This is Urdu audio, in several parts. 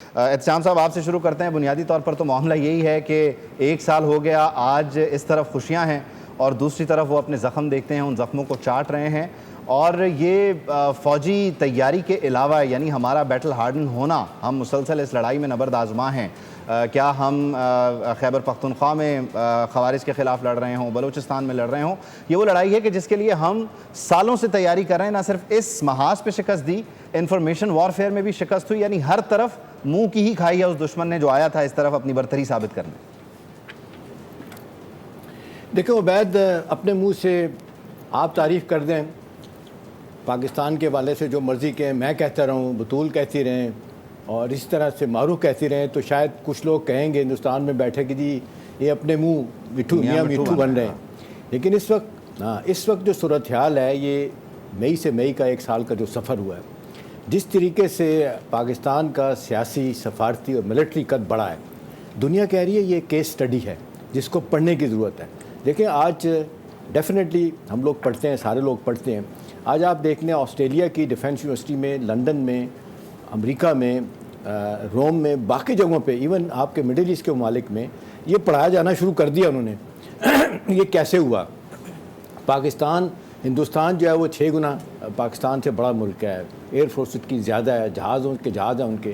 احتشام صاحب آپ سے شروع کرتے ہیں. بنیادی طور پر تو معاملہ یہی ہے کہ 1 سال ہو گیا, آج اس طرف خوشیاں ہیں اور دوسری طرف وہ اپنے زخم دیکھتے ہیں, ان زخموں کو چاٹ رہے ہیں. اور یہ فوجی تیاری کے علاوہ یعنی ہمارا بیٹل ہارڈن ہونا, ہم مسلسل اس لڑائی میں نبرد آزما ہیں. کیا ہم خیبر پختونخوا میں خوارج کے خلاف لڑ رہے ہوں, بلوچستان میں لڑ رہے ہوں, یہ وہ لڑائی ہے کہ جس کے لیے ہم سالوں سے تیاری کر رہے ہیں. نہ صرف اس محاذ پہ شکست دی, انفارمیشن وارفیئر میں بھی شکست ہوئی, یعنی ہر طرف منہ کی ہی کھائی ہے اس دشمن نے جو آیا تھا اس طرف اپنی برتری ثابت کرنے. دیکھو عبید, اپنے منہ سے آپ تعریف کر دیں, پاکستان کے والے سے جو مرضی کہیں, میں کہتا رہوں, بطول کہتی رہیں اور اس طرح سے معروف کہتی رہیں, تو شاید کچھ لوگ کہیں گے ہندوستان میں بیٹھے کہ جی یہ اپنے منہ میٹھو بن رہے ہیں. لیکن اس وقت جو صورتحال ہے, یہ مئی سے مئی کا 1 سال کا جو سفر ہوا ہے, جس طریقے سے پاکستان کا سیاسی, سفارتی اور ملٹری قد بڑھا ہے, دنیا کہہ رہی ہے یہ کیس سٹڈی ہے جس کو پڑھنے کی ضرورت ہے. دیکھیں آج ڈیفینیٹلی ہم لوگ پڑھتے ہیں, سارے لوگ پڑھتے ہیں. آج آپ دیکھ لیں آسٹریلیا کی ڈیفینس یونیورسٹی میں, لندن میں, امریکہ میں, روم میں, باقی جگہوں پہ, ایون آپ کے مڈل ایسٹ کے ممالک میں یہ پڑھایا جانا شروع کر دیا انہوں نے. یہ کیسے ہوا؟ ہندوستان جو ہے وہ 6 گنا پاکستان سے بڑا ملک ہے, ایئر فورس کی زیادہ ہے, جہاز ہیں ان کے.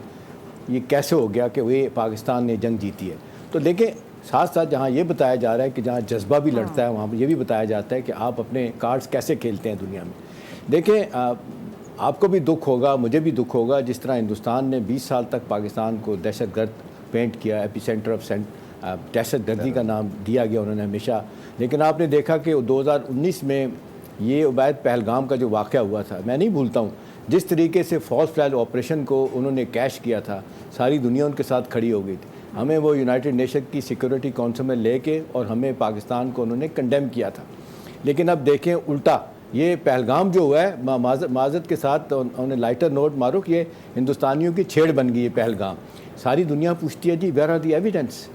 یہ کیسے ہو گیا کہ وہ پاکستان نے جنگ جیتی ہے؟ تو دیکھیں ساتھ ساتھ جہاں یہ بتایا جا رہا ہے کہ جہاں جذبہ بھی لڑتا ہے, وہاں یہ بھی بتایا جاتا ہے کہ آپ اپنے کارڈز کیسے کھیلتے ہیں دنیا میں. دیکھیں آپ کو بھی دکھ ہوگا, مجھے بھی دکھ ہوگا, جس طرح ہندوستان نے 20 سال تک پاکستان کو دہشت گرد پینٹ کیا, ایپی سینٹر آف دہشت گردی کا نام دیا گیا انہوں نے ہمیشہ. لیکن آپ نے دیکھا کہ 2019 میں یہ عبید پہلگام کا جو واقعہ ہوا تھا, میں نہیں بھولتا ہوں جس طریقے سے فالس فلیگ آپریشن کو انہوں نے کیش کیا تھا, ساری دنیا ان کے ساتھ کھڑی ہو گئی تھی. ہمیں وہ یونائٹڈ نیشن کی سیکورٹی کونسل میں لے کے اور ہمیں پاکستان کو انہوں نے کنڈیم کیا تھا. لیکن اب دیکھیں الٹا, یہ پہلگام جو ہوا ہے, معذرت کے ساتھ انہوں نے لائٹر نوٹ مارو کہ یہ ہندوستانیوں کی چھیڑ بن گئی ہے پہلگام. ساری دنیا پوچھتی ہے جی ویئر آر دی ایویڈنس,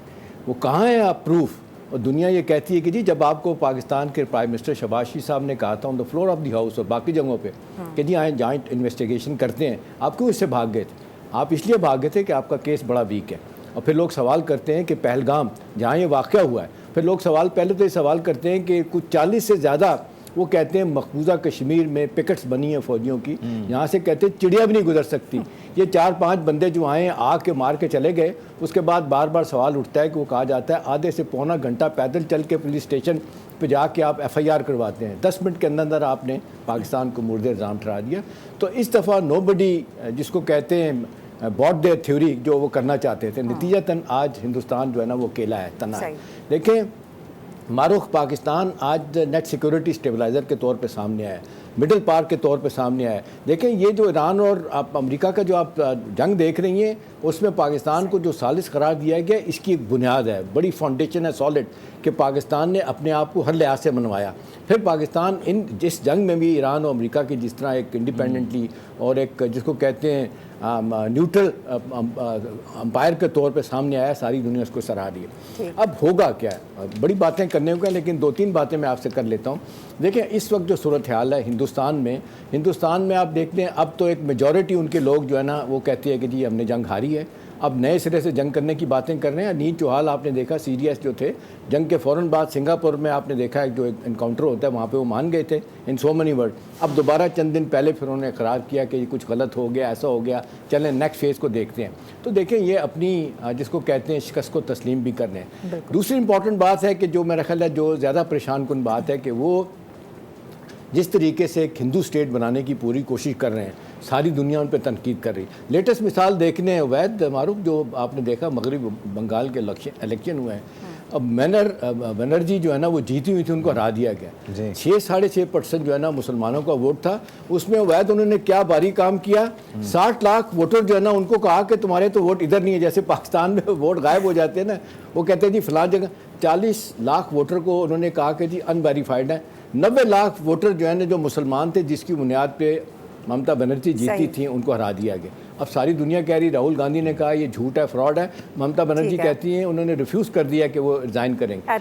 وہ کہاں ہے آپ پروف؟ اور دنیا یہ کہتی ہے کہ جی جب آپ کو پاکستان کے پرائم منسٹر شہباز شریف صاحب نے کہا تھا on the floor of the house اور باقی جگہوں پہ کہ جی آئیں جوائنٹ انویسٹیگیشن کرتے ہیں, آپ کیوں اس سے بھاگ گئے تھے؟ آپ اس لیے بھاگ گئے تھے کہ آپ کا کیس بڑا ویک ہے. اور پھر لوگ سوال کرتے ہیں کہ پہلگام جہاں یہ واقعہ ہوا ہے, پھر لوگ پہلے تو یہ سوال کرتے ہیں کہ کچھ 40 سے زیادہ وہ کہتے ہیں مقبوضہ کشمیر میں پکٹس بنی ہیں فوجیوں کی, یہاں سے کہتے ہیں چڑیا بھی نہیں گزر سکتی. یہ 4-5 بندے جو آئے آگ کے مار کے چلے گئے, اس کے بعد بار بار سوال اٹھتا ہے کہ وہ کہا جاتا ہے آدھے سے پونا گھنٹہ پیدل چل کے پولیس اسٹیشن پہ جا کے آپ FIR کرواتے ہیں, 10 منٹ کے اندر آپ نے پاکستان کو مورد الزام ٹھہرا دیا. تو اس دفعہ نو بڈی, جس کو کہتے ہیں باٹ دیئر تھیوری, جو وہ کرنا چاہتے تھے, نتیجتاً آج ہندوستان جو ہے نا وہ اکیلا ہے, تنہا ہے. دیکھیں معروف پاکستان آج نیٹ سیکورٹی اسٹیبلائزر کے طور پہ سامنے آیا ہے, مڈل پارک کے طور پہ سامنے آیا ہے. دیکھیں یہ جو ایران اور امریکہ کا جو آپ جنگ دیکھ رہی ہیں, اس میں پاکستان کو جو ثالث قرار دیا گیا, اس کی ایک بنیاد ہے, بڑی فاؤنڈیشن ہے سالڈ, کہ پاکستان نے اپنے آپ کو ہر لحاظ سے منوایا. پھر پاکستان جس جنگ میں بھی ایران اور امریکہ کی جس طرح ایک انڈیپینڈنٹلی اور ایک جس کو کہتے ہیں نیوٹرل امپائر کے طور پہ سامنے آیا, ساری دنیا اس کو سراہ رہی ہے. اب ہوگا کیا ہے, بڑی باتیں کرنے کو, لیکن 2-3 باتیں میں آپ سے کر لیتا ہوں. دیکھیں اس وقت جو صورتحال ہے ہندوستان میں آپ دیکھتے ہیں, اب تو ایک میجورٹی ان کے لوگ جو ہے نا وہ کہتی ہے کہ جی ہم نے جنگ ہاری ہے, اب نئے سرے سے جنگ کرنے کی باتیں کر رہے ہیں. نیت چوہال آپ نے دیکھا CDS جو تھے, جنگ کے فوراً بعد سنگاپور میں آپ نے دیکھا ہے جو ایک انکاؤنٹر ہوتا ہے, وہاں پہ وہ مان گئے تھے ان سو منی ورڈ. اب دوبارہ چند دن پہلے پھر انہوں نے اقرار کیا کہ یہ کچھ غلط ہو گیا, ایسا ہو گیا, چلیں نیکسٹ فیز کو دیکھتے ہیں. تو دیکھیں یہ اپنی جس کو کہتے ہیں شکست کو تسلیم بھی کر رہے ہیں. دوسری امپورٹنٹ بات ہے کہ جو میرا خیال ہے جو زیادہ پریشان کن بات ہے کہ وہ جس طریقے سے ایک ہندو اسٹیٹ بنانے کی پوری کوشش کر رہے ہیں, ساری دنیا ان پہ تنقید کر رہی. لیٹسٹ مثال دیکھنے ہیں عبید معروف, جو آپ نے دیکھا مغرب بنگال کے الیکشن ہوئے ہیں, اب بنرجی جو ہے نا وہ جیتی ہوئی تھی, ان کو ہرا دیا گیا. 6.5% جو ہے نا مسلمانوں کا ووٹ تھا, اس میں عبید انہوں نے کیا بھاری کام کیا. 60 لاکھ ووٹر جو ہے نا ان کو کہا کہ تمہارے تو ووٹ ادھر نہیں ہے, جیسے پاکستان میں ووٹ غائب ہو جاتے ہیں نا, وہ کہتے ہیں جی فلاں جگہ. 40 لاکھ ووٹر کو انہوں نے کہا کہ جی ان ویریفائڈ ہیں. 90 لاکھ ووٹر جو ہے نا جو مسلمان تھے, جس کی بنیاد پہ ممتا بنرجی جیتی تھیں, ان کو ہرا دیا گیا. اب ساری دنیا کہہ رہی, راہل گاندھی نے کہا یہ جھوٹ ہے, فراڈ ہے. ممتا بنرجی کہتی ہیں انہوں نے ریفیوز کر دیا کہ وہ ریزائن کریں گے.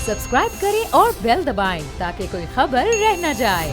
سبسکرائب کریں اور بیل دبائیں تاکہ کوئی خبر رہ نہ جائے.